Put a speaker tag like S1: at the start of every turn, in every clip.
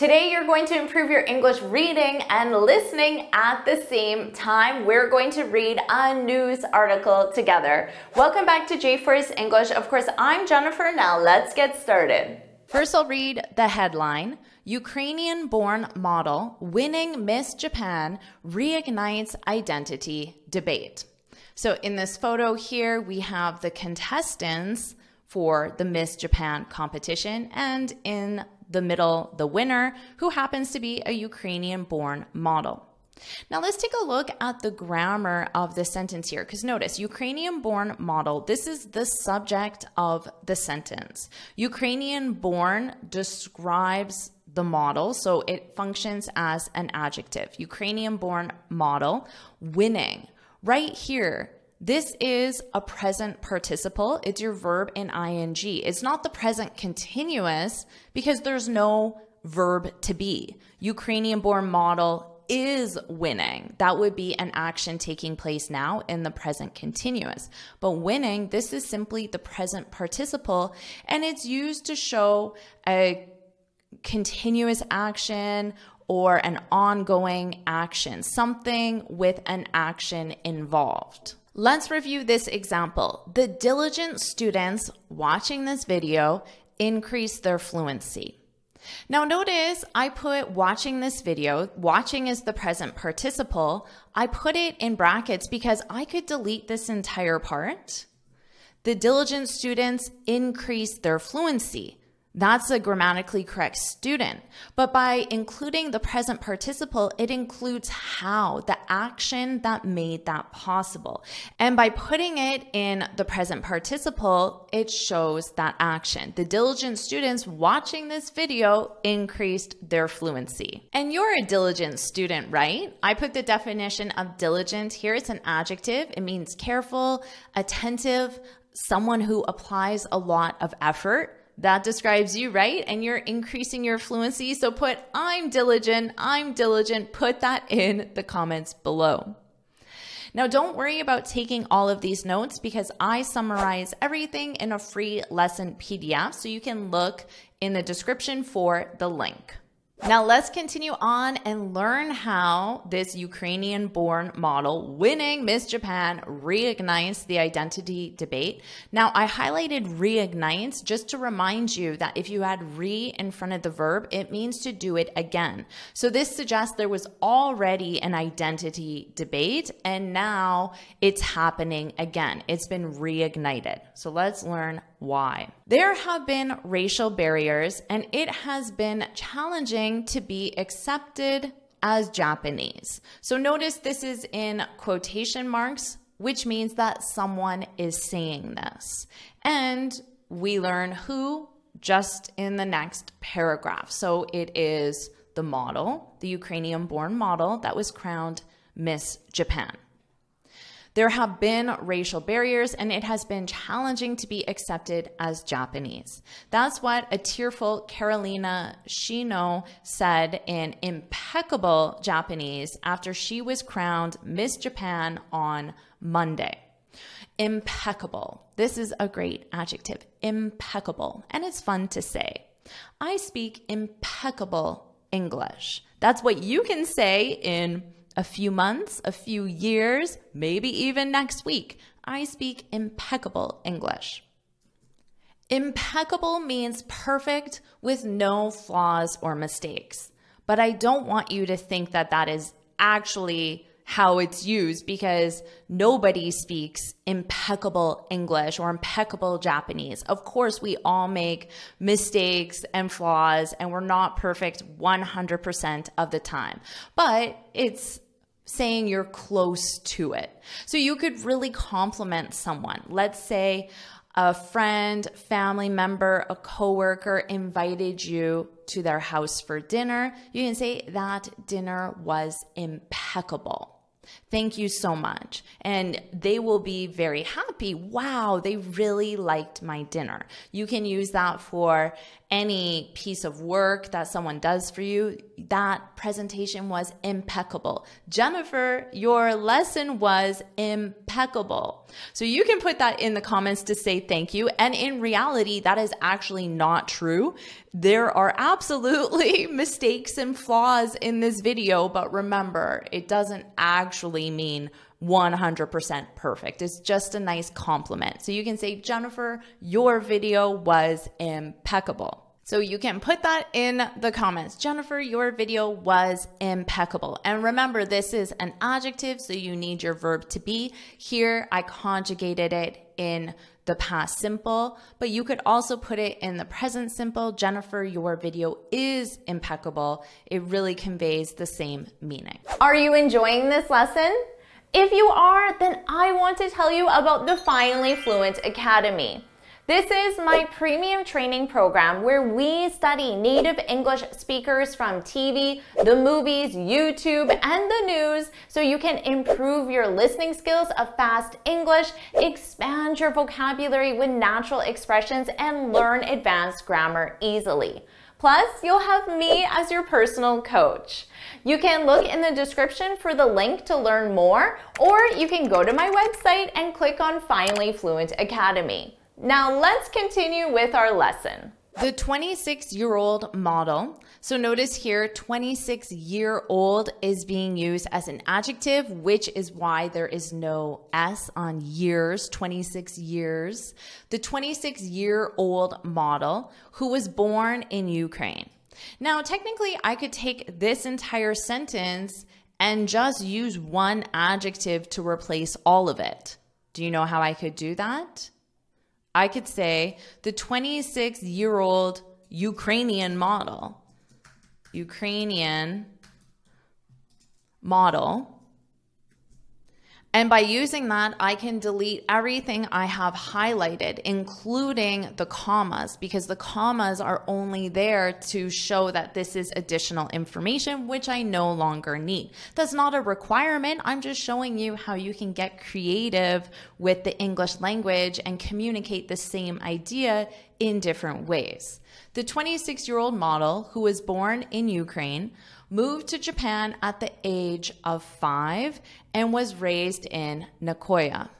S1: Today you're going to improve your English reading and listening at the same time. We're going to read a news article together. Welcome back to JForrest English. Of course, I'm Jennifer. Now let's get started. First, I'll read the headline. Ukrainian-born model winning Miss Japan reignites identity debate. So in this photo here, we have the contestants for the Miss Japan competition, and in the middle, the winner, who happens to be a Ukrainian-born model. Now let's take a look at the grammar of the sentence here, because notice, Ukrainian-born model, this is the subject of the sentence. Ukrainian-born describes the model, so it functions as an adjective. Ukrainian-born model, winning. Right here, this is a present participle. It's your verb in ing. It's not the present continuous because there's no verb to be. Ukrainian-born model is winning. That would be an action taking place now in the present continuous. But winning, this is simply the present participle, and it's used to show a continuous action or an ongoing action, something with an action involved. Let's review this example. The diligent students watching this video increase their fluency. Now notice I put watching this video, watching is the present participle. I put it in brackets because I could delete this entire part. The diligent students increase their fluency. That's a grammatically correct student. But by including the present participle, it includes how, the action that made that possible. And by putting it in the present participle, it shows that action. The diligent students watching this video increased their fluency. And you're a diligent student, right? I put the definition of diligent here. It's an adjective. It means careful, attentive, someone who applies a lot of effort. That describes you, right? And you're increasing your fluency. So put I'm diligent, put that in the comments below. Now don't worry about taking all of these notes because I summarize everything in a free lesson PDF, so you can look in the description for the link. Now let's continue on and learn how this Ukrainian-born model winning Miss Japan reignites the identity debate. Now I highlighted reignites just to remind you that if you add re in front of the verb, it means to do it again. So this suggests there was already an identity debate and now it's happening again. It's been reignited. So let's learn why. There have been racial barriers and it has been challenging to be accepted as Japanese. So notice this is in quotation marks, which means that someone is saying this. And we learn who just in the next paragraph. So it is the model, the Ukrainian-born model that was crowned Miss Japan. There have been racial barriers and it has been challenging to be accepted as Japanese. That's what a tearful Carolina Shino said in impeccable Japanese after she was crowned Miss Japan on Monday. Impeccable. This is a great adjective. Impeccable. And it's fun to say. I speak impeccable English. That's what you can say in a few months, a few years, maybe even next week. I speak impeccable English. Impeccable means perfect with no flaws or mistakes. But I don't want you to think that that is actually how it's used because nobody speaks impeccable English or impeccable Japanese. Of course, we all make mistakes and flaws and we're not perfect 100% of the time, but it's saying you're close to it. So you could really compliment someone. Let's say a friend, family member, a coworker invited you to their house for dinner. You can say that dinner was impeccable. Thank you so much. And they will be very happy. Wow, they really liked my dinner. You can use that for any piece of work that someone does for you. That presentation was impeccable. Jennifer, your lesson was impeccable. So you can put that in the comments to say thank you. And in reality, that is actually not true. There are absolutely mistakes and flaws in this video, but remember, it doesn't actually mean 100% perfect. It's just a nice compliment. So you can say, Jennifer, your video was impeccable. So you can put that in the comments. Jennifer, your video was impeccable. And remember, this is an adjective, so you need your verb to be. Here, I conjugated it in the past simple, but you could also put it in the present simple. Jennifer, your video is impeccable. It really conveys the same meaning. Are you enjoying this lesson? If you are, then I want to tell you about the Finally Fluent Academy. This is my premium training program where we study native English speakers from TV, the movies, YouTube, and the news so you can improve your listening skills of fast English, expand your vocabulary with natural expressions, and learn advanced grammar easily. Plus, you'll have me as your personal coach. You can look in the description for the link to learn more, or you can go to my website and click on Finally Fluent Academy. Now let's continue with our lesson. The 26-year-old model. So notice here, 26-year-old is being used as an adjective, which is why there is no S on years, 26 years. The 26-year-old model who was born in Ukraine. Now, technically, I could take this entire sentence and just use one adjective to replace all of it. Do you know how I could do that? I could say the 26-year-old Ukrainian model. And by using that, I can delete everything I have highlighted, including the commas, because the commas are only there to show that this is additional information, which I no longer need. That's not a requirement. I'm just showing you how you can get creative with the English language and communicate the same idea in different ways. The 26-year-old model who was born in Ukraine moved to Japan at the age of 5 and was raised in Nagoya.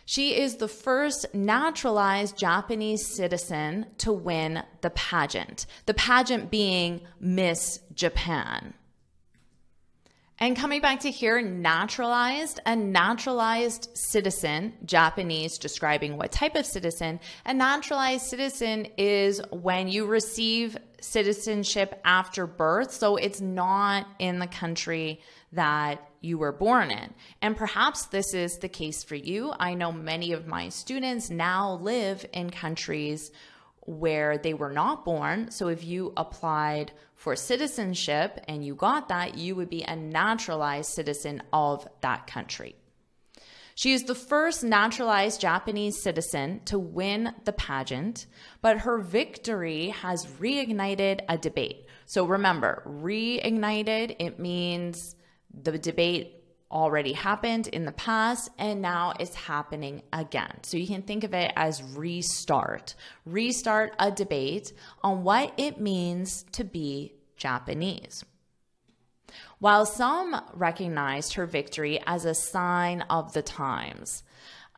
S1: She is the first naturalized Japanese citizen to win the pageant being Miss Japan. And coming back to here, naturalized, a naturalized citizen, Japanese describing what type of citizen. A naturalized citizen is when you receive citizenship after birth, so it's not in the country that you were born in. And perhaps this is the case for you. I know many of my students now live in countries where they were not born. So if you applied for citizenship and you got that, you would be a naturalized citizen of that country. She is the first naturalized Japanese citizen to win the pageant, but her victory has reignited a debate. So remember, reignited, it means the debate already happened in the past and now it's happening again. So you can think of it as restart a debate on what it means to be Japanese. While some recognized her victory as a sign of the times.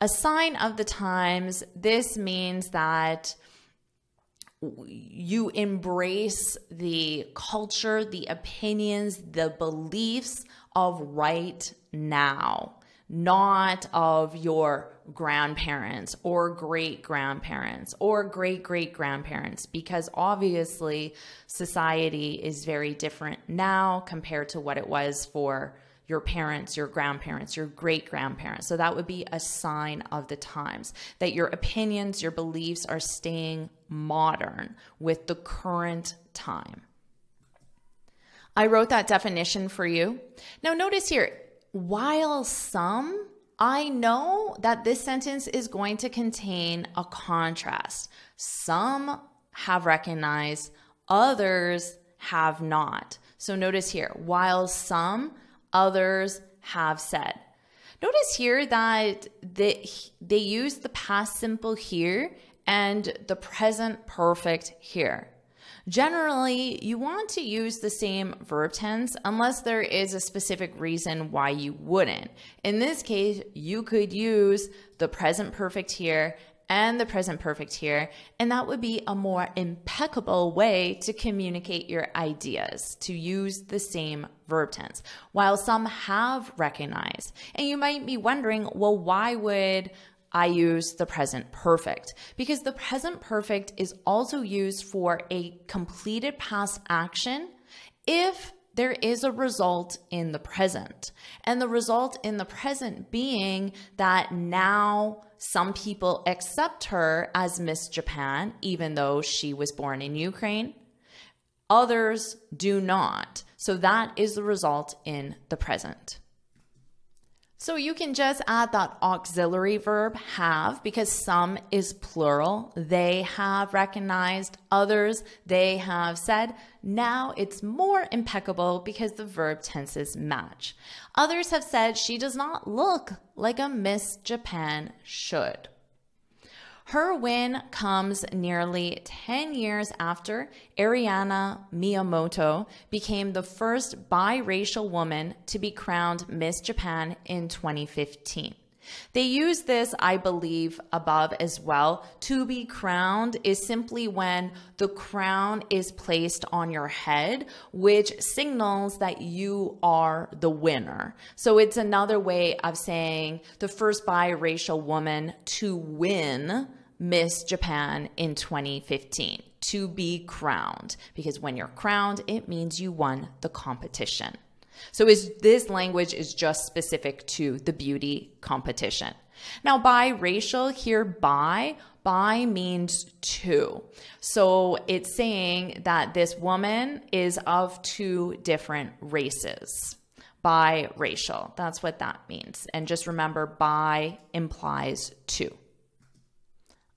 S1: A sign of the times, this means that you embrace the culture, the opinions, the beliefs of right now, not of your grandparents or great-grandparents or great-great-grandparents, because obviously society is very different now compared to what it was for your parents, your grandparents, your great-grandparents. So that would be a sign of the times, that your opinions, your beliefs are staying modern with the current time. I wrote that definition for you. Now notice here, while some, I know that this sentence is going to contain a contrast. Some have recognized, others have not. So notice here, while some, others have said. Notice here that they use the past simple here and the present perfect here. Generally, you want to use the same verb tense unless there is a specific reason why you wouldn't. In this case, you could use the present perfect here and the present perfect here, and that would be a more impeccable way to communicate your ideas, to use the same verb tense, while some have recognized. And you might be wondering, well, why would I use the present perfect? Because the present perfect is also used for a completed past action if there is a result in the present. And the result in the present being that now some people accept her as Miss Japan, even though she was born in Ukraine. Others do not. So that is the result in the present. So you can just add that auxiliary verb have, because some is plural. They have recognized, others, they have said. Now it's more impeccable because the verb tenses match. Others have said she does not look like a Miss Japan should. Her win comes nearly 10 years after Ariana Miyamoto became the first biracial woman to be crowned Miss Japan in 2015. They use this, I believe, above as well. To be crowned is simply when the crown is placed on your head, which signals that you are the winner. So it's another way of saying the first biracial woman to win Miss Japan in 2015, to be crowned, because when you're crowned, it means you won the competition. So this language is just specific to the beauty competition. Now, biracial here, bi means two. So it's saying that this woman is of two different races. Biracial, that's what that means. And just remember, bi implies two.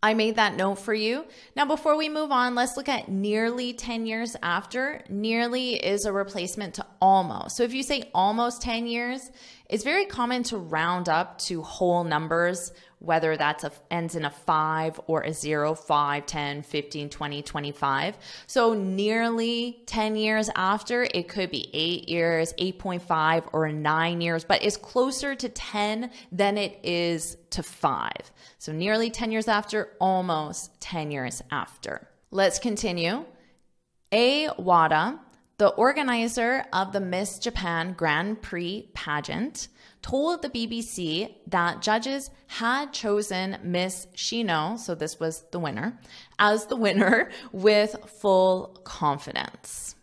S1: I made that note for you. Now, before we move on, let's look at nearly 10 years after. Nearly is a replacement to almost. So if you say almost 10 years, it's very common to round up to whole numbers, whether that's ends in a 5 or a 0, 5, 10, 15, 20, 25. So nearly 10 years after, it could be 8 years, 8.5, or 9 years, but it's closer to 10 than it is to 5. So nearly 10 years after, almost 10 years after. Let's continue. A. Wada, the organizer of the Miss Japan Grand Prix pageant, told the BBC that judges had chosen Miss Shino, so this was the winner, as the winner with full confidence.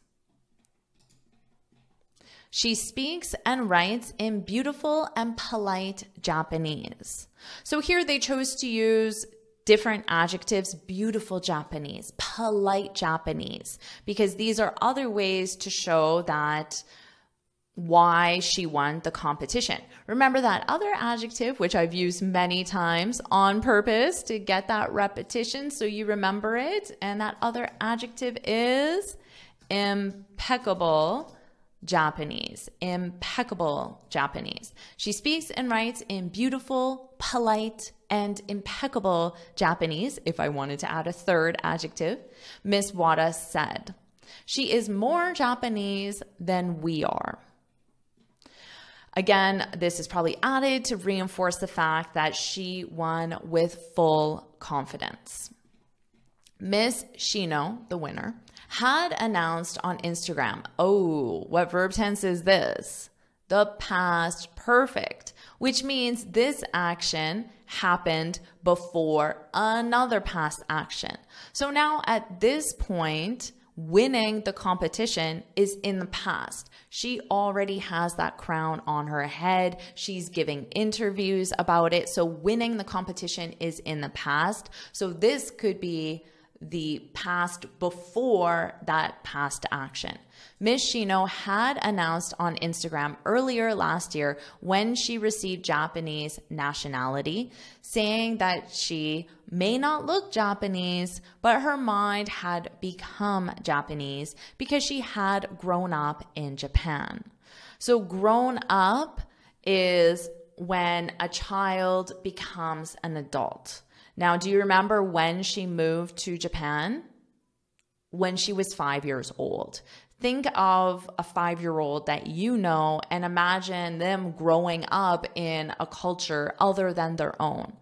S1: She speaks and writes in beautiful and polite Japanese. So here they chose to use different adjectives: beautiful Japanese, polite Japanese, because these are other ways to show that why she won the competition. Remember that other adjective, which I've used many times on purpose to get that repetition so you remember it, and that other adjective is impeccable Japanese. Impeccable Japanese. She speaks and writes in beautiful, polite, and impeccable Japanese. If I wanted to add a third adjective, Miss Wada said, she is more Japanese than we are. Again, this is probably added to reinforce the fact that she won with full confidence. Miss Shino, the winner, had announced on Instagram, oh, what verb tense is this? The past perfect, which means this action happened before another past action. So now at this point, winning the competition is in the past. She already has that crown on her head. She's giving interviews about it. So winning the competition is in the past. So this could be the past before that past action. Miss Shino had announced on Instagram earlier last year when she received Japanese nationality, saying that she may not look Japanese, but her mind had become Japanese because she had grown up in Japan. So grown up is when a child becomes an adult. Now, do you remember when she moved to Japan? When she was 5 years old. Think of a 5-year-old that you know and imagine them growing up in a culture other than their own.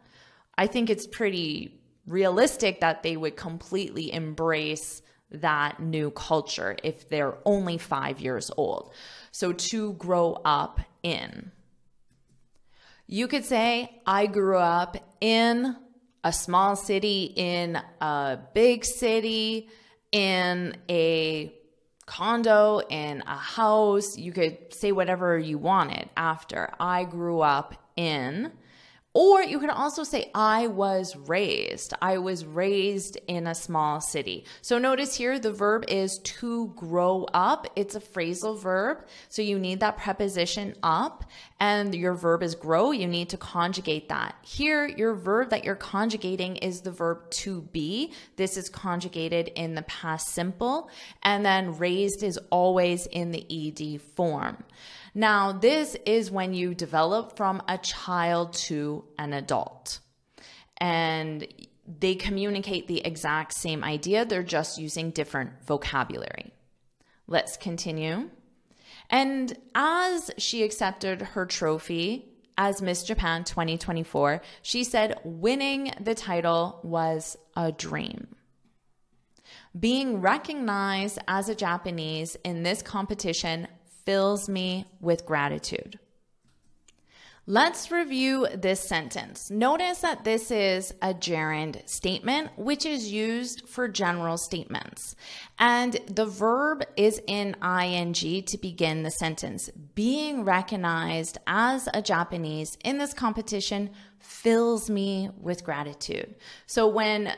S1: I think it's pretty realistic that they would completely embrace that new culture if they're only 5 years old. So to grow up in. You could say, I grew up in a small city, in a big city, in a condo, in a house. You could say whatever you wanted after. I grew up in. Or you could also say, I was raised. I was raised in a small city. So notice here, the verb is to grow up. It's a phrasal verb. So you need that preposition up, and your verb is grow. You need to conjugate that. Here, your verb that you're conjugating is the verb to be. This is conjugated in the past simple. And then raised is always in the ed form. Now, this is when you develop from a child to an adult. And they communicate the exact same idea. They're just using different vocabulary. Let's continue. And as she accepted her trophy as Miss Japan 2024, she said winning the title was a dream. Being recognized as a Japanese in this competition fills me with gratitude. Let's review this sentence. Notice that this is a gerund statement, which is used for general statements. And the verb is in ing to begin the sentence. Being recognized as a Japanese in this competition fills me with gratitude. So when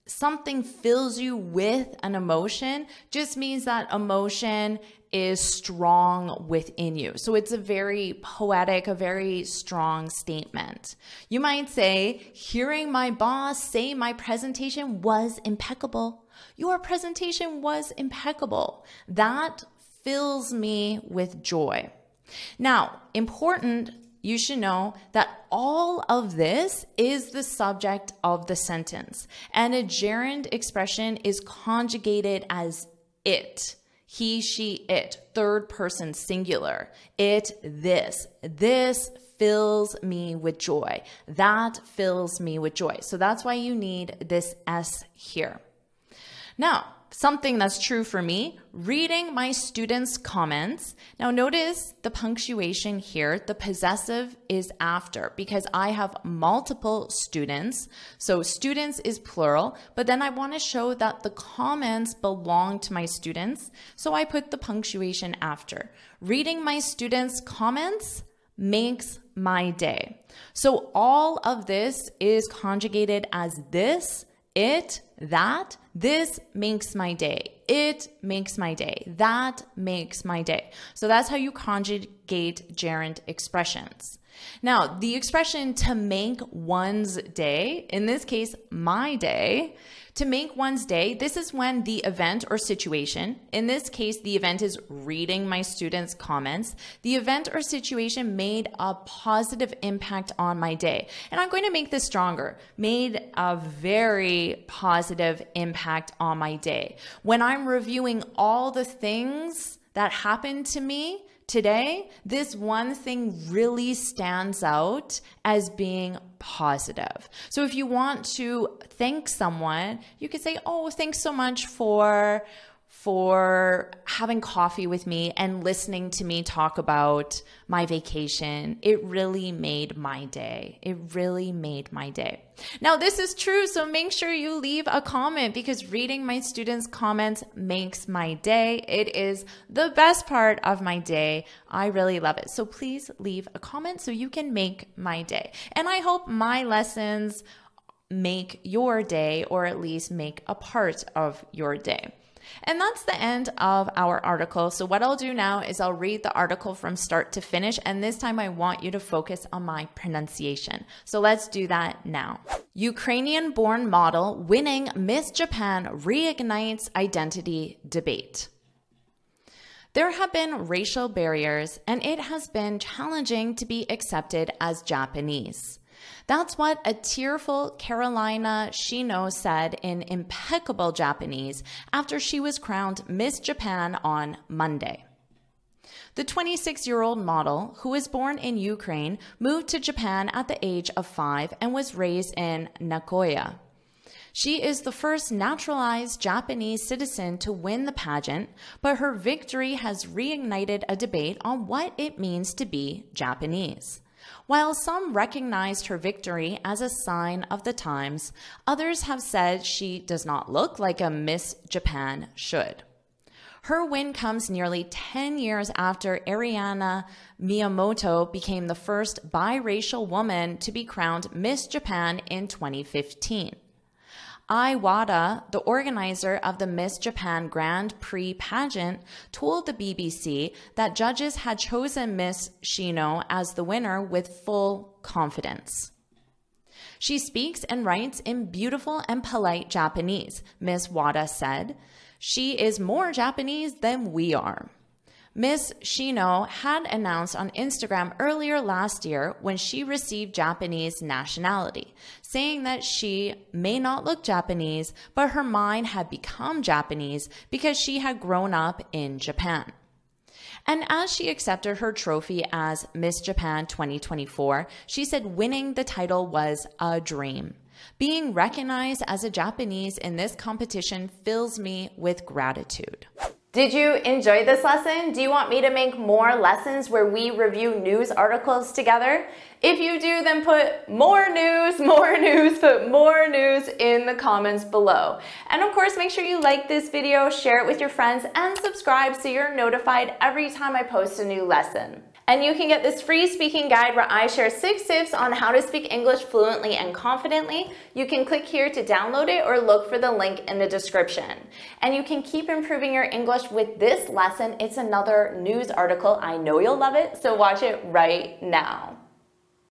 S1: something fills you with an emotion, just means that emotion is strong within you. So it's a very poetic, a very strong statement. You might say, hearing my boss say my presentation was impeccable. Your presentation was impeccable. That fills me with joy. Now, important, you should know that all of this is the subject of the sentence, and a gerund expression is conjugated as it. He, she, it, third person singular. It, this. This fills me with joy. That fills me with joy. So that's why you need this S here. Now, something that's true for me, reading my students' comments. Now notice the punctuation here. The possessive is after because I have multiple students. So students is plural, but then I want to show that the comments belong to my students. So I put the punctuation after. Reading my students' comments makes my day. So all of this is conjugated as this, it, that. This makes my day. It makes my day. That makes my day. So that's how you conjugate gerund expressions. Now, the expression to make one's day, in this case, my day, to make one's day, this is when the event or situation, in this case, the event is reading my students' comments, the event or situation made a positive impact on my day. And I'm going to make this stronger, made a very positive impact on my day. When I'm reviewing all the things that happened to me today, this one thing really stands out as being positive. So if you want to thank someone, you could say, oh, thanks so much for having coffee with me and listening to me talk about my vacation. It really made my day. It really made my day. Now, this is true, so make sure you leave a comment because reading my students' comments makes my day. It is the best part of my day. I really love it. So please leave a comment so you can make my day. And I hope my lessons make your day, or at least make a part of your day. And that's the end of our article. So what I'll do now is I'll read the article from start to finish, and this time I want you to focus on my pronunciation. So let's do that now. Ukrainian-born model winning Miss Japan reignites identity debate. There have been racial barriers, and it has been challenging to be accepted as Japanese. That's what a tearful Carolina Shino said in impeccable Japanese after she was crowned Miss Japan on Monday. The 26-year-old model, who was born in Ukraine, moved to Japan at the age of 5 and was raised in Nagoya. She is the first naturalized Japanese citizen to win the pageant, but her victory has reignited a debate on what it means to be Japanese. While some recognized her victory as a sign of the times, others have said she does not look like a Miss Japan should. Her win comes nearly 10 years after Ariana Miyamoto became the first biracial woman to be crowned Miss Japan in 2015. Ai Wada, the organizer of the Miss Japan Grand Prix pageant, told the BBC that judges had chosen Miss Shino as the winner with full confidence. She speaks and writes in beautiful and polite Japanese, Miss Wada said. She is more Japanese than we are. Miss Shino had announced on Instagram earlier last year when she received Japanese nationality, saying that she may not look Japanese, but her mind had become Japanese because she had grown up in Japan. And as she accepted her trophy as Miss Japan 2024, she said winning the title was a dream. Being recognized as a Japanese in this competition fills me with gratitude. Did you enjoy this lesson? Do you want me to make more lessons where we review news articles together? If you do, then put more news, put more news in the comments below. And of course, make sure you like this video, share it with your friends, and subscribe so you're notified every time I post a new lesson. And you can get this free speaking guide where I share 6 tips on how to speak English fluently and confidently. You can click here to download it or look for the link in the description. And you can keep improving your English with this lesson. It's another news article. I know you'll love it, so watch it right now.